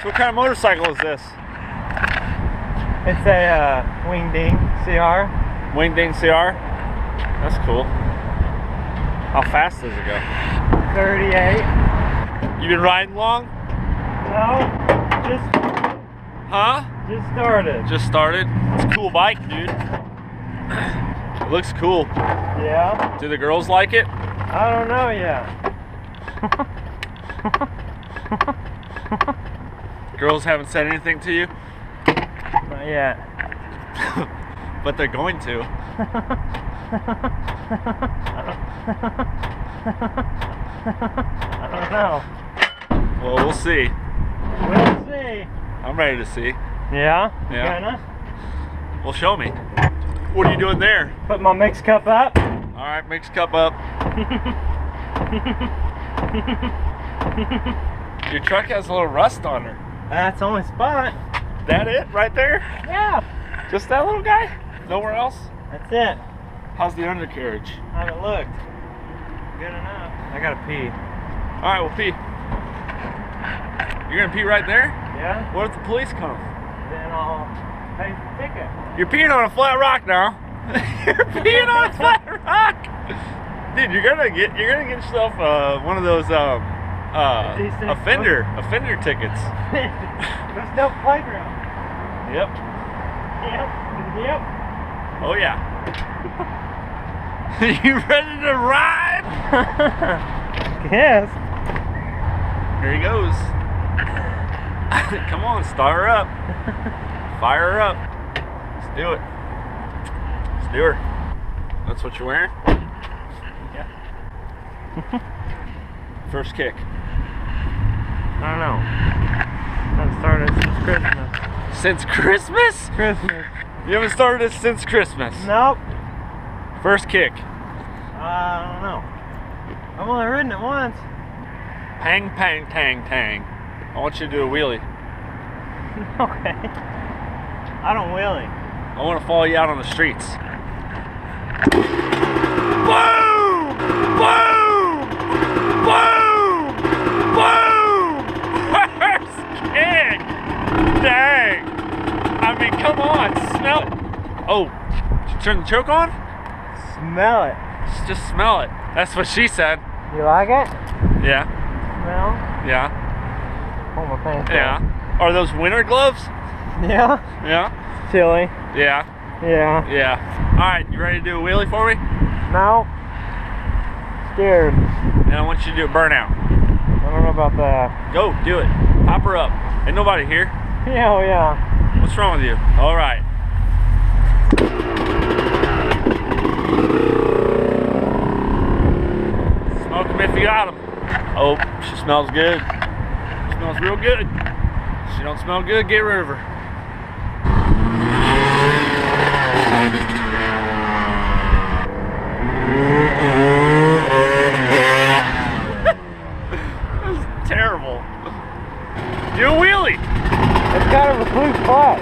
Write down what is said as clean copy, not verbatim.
So what kind of motorcycle is this? It's a Wingding CR. Wingding CR? That's cool. How fast does it go? 38. You been riding long? No, just started. Just started? It's a cool bike, dude. It looks cool. Yeah. Do the girls like it? I don't know yet. Girls haven't said anything to you? Not yet. But they're going to. I don't know. Well, we'll see. We'll see. I'm ready to see. Yeah? Yeah. Kinda? Well, show me. What are you doing there? Put my mix cup up. All right, mix cup up. Your truck has a little rust on her. That's the only spot. That it right there? Yeah. Just that little guy? Nowhere else? That's it. How's the undercarriage? I haven't looked. Good enough. I gotta pee. All right, we'll pee. You're gonna pee right there? Yeah? What if the police come? Then I'll pay the ticket. You're peeing on a flat rock now. You're peeing on a flat rock. Dude, you're gonna get yourself one of those offender tickets. There's no playground. Yep. Yep. Oh yeah. You ready to ride? Yes. Here he goes. Come on, start her up. Fire her up. Let's do it. Let's do her. That's what you're wearing? Yeah. First kick. I don't know. I've started since Christmas. Since Christmas? Christmas. You haven't started it since Christmas? Nope. First kick. I don't know. I've only ridden it once. Pang, pang, tang, tang. I want you to do a wheelie. Okay. I don't wheelie. I want to follow you out on the streets. Boom! Boom! Boom! Boom! First kick! Dang! I mean, come on, smell it. Oh, did you turn the choke on? Smell it. Just smell it. That's what she said. You like it? Yeah. Smell? Yeah. Oh, my pants. Yeah. Are those winter gloves? Yeah. Yeah. Chilly. Yeah. Yeah. Yeah. All right, you ready to do a wheelie for me? No. Scared. And I want you to do a burnout. I don't know about that. Go, do it. Pop her up. Ain't nobody here. Yeah, oh yeah. What's wrong with you? All right. Smoke them if you got them. Oh, she smells good. She smells real good. If she don't smell good, get rid of her. That's terrible. Do a wheelie. It's kind of a blue spot.